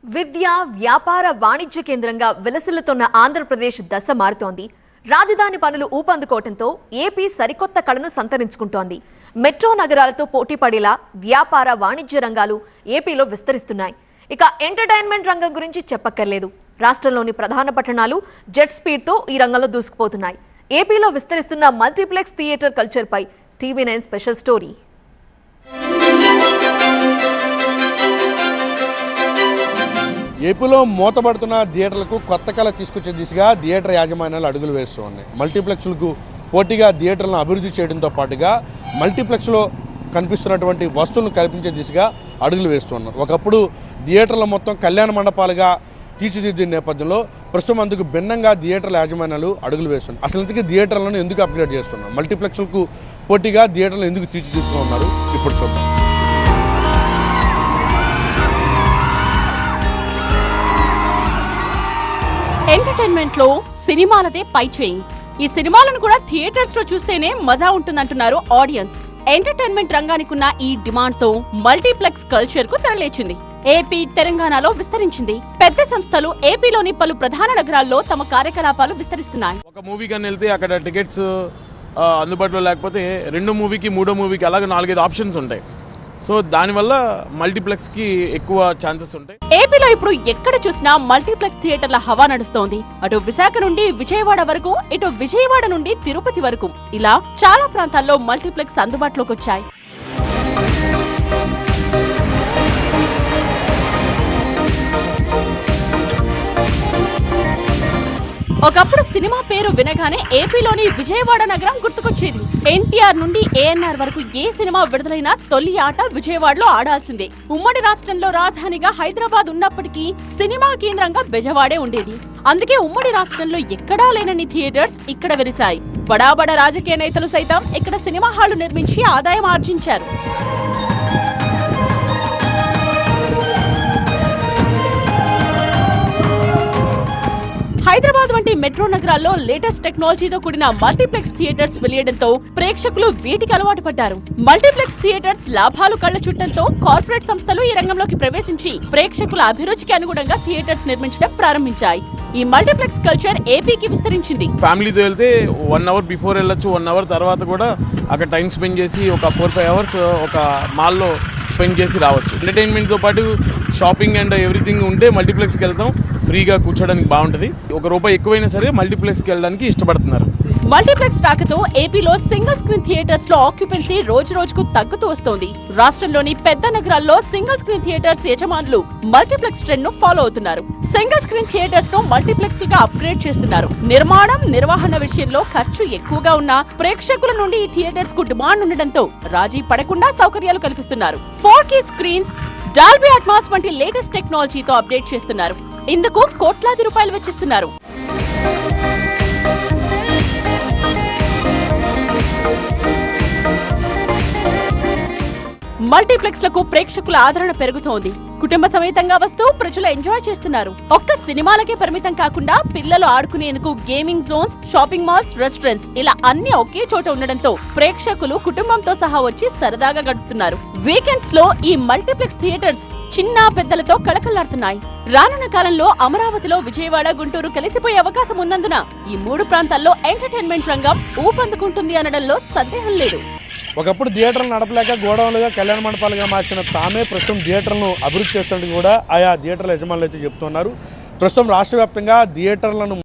విద్య వ్యాపార వాణిజ్య కేంద్రంగా విలసిల్లుతున్న ఆంధ్రప్రదేశ్ దశ మారుతోంది. రాజధాని పనులు ఊపందుకోవడంతో ఏపీ సరికొత్త కళను సంతరించుకుంటోంది. మెట్రో నగరాలతో పోటీ పడేలా వ్యాపార వాణిజ్య రంగాలు ఏపీలో విస్తరిస్తున్నాయి. ఇక ఎంటర్టైన్మెంట్ రంగం గురించి చెప్పక్కర్లేదు. రాష్ట్రంలోని ప్రధాన పట్టణాలు జెట్ స్పీడ్తో ఈ రంగంలో దూసుకుపోతున్నాయి. ఏపీలో విస్తరిస్తున్న మల్టీప్లెక్స్ థియేటర్ కల్చర్పై టీవీ9 స్పెషల్ స్టోరీ. ఏపీలో మూతపడుతున్న థియేటర్లకు కొత్త కళ తీసుకొచ్చే దిశగా థియేటర్ యాజమాన్యాలు అడుగులు వేస్తూ ఉన్నాయి. మల్టీప్లెక్స్లకు పోటీగా థియేటర్లను అభివృద్ధి చేయడంతో పాటుగా మల్టీప్లెక్స్లో కనిపిస్తున్నటువంటి వస్తువులను కల్పించే దిశగా అడుగులు వేస్తూ ఉన్నారు. ఒకప్పుడు థియేటర్ల మొత్తం కళ్యాణ మండపాలుగా తీర్చిదిద్దిన నేపథ్యంలో ప్రస్తుతం అందుకు భిన్నంగా థియేటర్ల యాజమాన్యాలు అడుగులు వేస్తున్నారు. అసలు ఇంతకీ థియేటర్లను ఎందుకు అప్గ్రేడ్ చేస్తున్నారు, మల్టీప్లెక్స్లకు పోటీగా థియేటర్లు ఎందుకు తీర్చిదిద్దుతూ ఉన్నారు, ఇప్పుడు చూద్దాం. ఎంటర్టైన్మెంట్ లో సినిమాలదే పై చేయి. ఈ సినిమాలను కూడా థియేటర్స్ లో చూస్తేనే మజా ఉంటుందంటున్నారు ఆడియన్స్. ఎంటర్టైన్మెంట్ రంగానికున్న ఈ డిమాండ్ తో మల్టీప్లెక్స్ కల్చర్ కు తెరలేచింది. ఏపీ, తెలంగాణలో విస్తరించింది. పెద్ద సంస్థలు ఏపీలోని పలు ప్రధాన నగరాల్లో తమ కార్యకలాపాలు విస్తరిస్తున్నాయి. ఒక మూవీ కానీ వెళ్తే అక్కడ టికెట్స్ అందుబాటులో లేకపోతే రెండో మూవీకి మూడో మూవీకి అలాగే 4-5 ఆప్షన్స్ ఉంటాయి. సో దానివల్ల మల్టీప్లెక్స్కి ఎక్కువ ఛాన్సెస్ ఉంటాయి. ఏపీలో ఇప్పుడు ఎక్కడ చూసినా మల్టీప్లెక్స్ థియేటర్ల హవా నడుస్తోంది. అటు విశాఖ నుండి విజయవాడ వరకు, ఇటు విజయవాడ నుండి తిరుపతి వరకు ఇలా చాలా ప్రాంతాల్లో మల్టీప్లెక్స్ అందుబాటులోకి వచ్చాయి. ఒకప్పుడు సినిమా పేరు వినగానే ఏపీలోని విజయవాడ నగరం గుర్తుకొచ్చేది. ఎన్టీఆర్ నుండి ఏఎన్ఆర్ వరకు ఏ సినిమా విడుదలైనా తొలి ఆట విజయవాడలో ఆడాల్సిందే. ఉమ్మడి రాష్ట్రంలో రాజధానిగా హైదరాబాద్ ఉన్నప్పటికీ సినిమా కేంద్రంగా బెజవాడే ఉండేది. అందుకే ఉమ్మడి రాష్ట్రంలో ఎక్కడా లేనన్ని థియేటర్స్ ఇక్కడ వెలిశాయి. బడాబడ రాజకీయ నేతలు సైతం ఇక్కడ సినిమా హాళ్లు నిర్మించి ఆదాయం ఆర్జించారు. హైదరాబాద్ వంటి మెట్రో నగరాల్లో లేటెస్ట్ టెక్నాలజీతో కూడిన మల్టీప్లెక్స్ థియేటర్స్ వెలియడంతో ప్రేక్షకులు వీటికి అలవాటు పడ్డారు. మల్టీప్లెక్స్ థియేటర్స్ లాభాలు కళ్ల చుట్టంతో కార్పొరేట్ సంస్థలు ఈ రంగంలోకి ప్రవేశించి ప్రేక్షకుల అభిరుచికి అనుగుణంగా థియేటర్స్ నిర్మించడం ప్రారంభించాయి. ఈ మల్టీప్లెక్స్ కల్చర్ ఏపీకి విస్తరించింది. ఫ్యామిలీతో వెళ్తే 1 అవర్ బిఫోర్ వెళ్ళొచ్చు, 1 అవర్ తర్వాత కూడా అక్కడ టైం స్పెండ్ చేసి ఒక 4-5 అవర్స్ ఒక మాల్లో స్పెండ్ చేసి రావచ్చు. ఎంటర్టైన్మెంట్తో పాటు షాపింగ్ అండ్ ఎవ్రీథింగ్ ఉంటే మల్టీప్లెక్స్కి వెళ్తాం, ఫ్రీగా కూర్చోడానికి బాగుంటుంది. ₹1 ఎక్కువైనా సరే మల్టీప్లెక్స్కి వెళ్ళడానికి ఇష్టపడుతున్నారు. మల్టీప్లెక్స్ రాకతో ఏపీలో సింగిల్ స్క్రీన్ థియేటర్స్ లో ఆక్యుపెన్సీ రోజు రోజుకు తగ్గుతూ వస్తోంది. రాష్ట్రంలోని పెద్ద నగరాల్లో సింగిల్ స్క్రీన్ థియేటర్స్ యజమానులు మల్టీప్లెక్స్ ట్రెండ్ ను ఫాలో అవుతున్నారు. సింగిల్ స్క్రీన్ థియేటర్స్ ను మల్టీప్లెక్స్ గా అప్గ్రేడ్ చేస్తున్నారు. నిర్మాణం, నిర్వహణ విషయంలో ఖర్చు ఎక్కువగా ఉన్న ప్రేక్షకుల నుండి ఈ థియేటర్స్ కు డిమాండ్ ఉండడంతో రాజీ పడకుండా సౌకర్యాలు కల్పిస్తున్నారు. 4K స్క్రీన్స్, డాల్బీ అట్మాస్ వంటి లేటెస్ట్ టెక్నాలజీతో అప్డేట్ చేస్తున్నారు. ఇందుకు కోట్లాది రూపాయలు వెచ్చిస్తున్నారు. మల్టీప్లెక్స్ లకు ప్రేక్షకుల ఆదరణ పెరుగుతోంది. కుటుంబ సమేతంగా వస్తూ ప్రజలు ఎంజాయ్ చేస్తున్నారు. ఒక్క సినిమాలకే పరిమితం కాకుండా పిల్లలు ఆడుకునేందుకు gaming zones, shopping malls, restaurants ఇలా అన్ని ఒకే చోట ఉండడంతో ప్రేక్షకులు కుటుంబంతో సహా వచ్చి సరదాగా గడుపుతున్నారు. వీకెండ్స్ లో ఈ మల్టీప్లెక్స్ థియేటర్స్ చిన్న పెద్దలతో కళకళలాడుతున్నాయి. రానున్న కాలంలో అమరావతిలో విజయవాడ, గుంటూరు కలిసిపోయే అవకాశం ఉన్నందున ఈ 3 ప్రాంతాల్లో ఎంటర్టైన్మెంట్ రంగం ఊపందుకుంటుంది అనడంలో సందేహం లేదు. ఒకప్పుడు థియేటర్లు నడపలేక గోడౌన్లుగా కళ్యాణ మండపాలుగా మార్చిన తామే ప్రస్తుతం థియేటర్లను అభివృద్ధి చేస్తున్నట్టు కూడా ఆయా థియేటర్ల యజమానులు అయితే చెప్తున్నారు. ప్రస్తుతం రాష్ట్ర వ్యాప్తంగా థియేటర్లను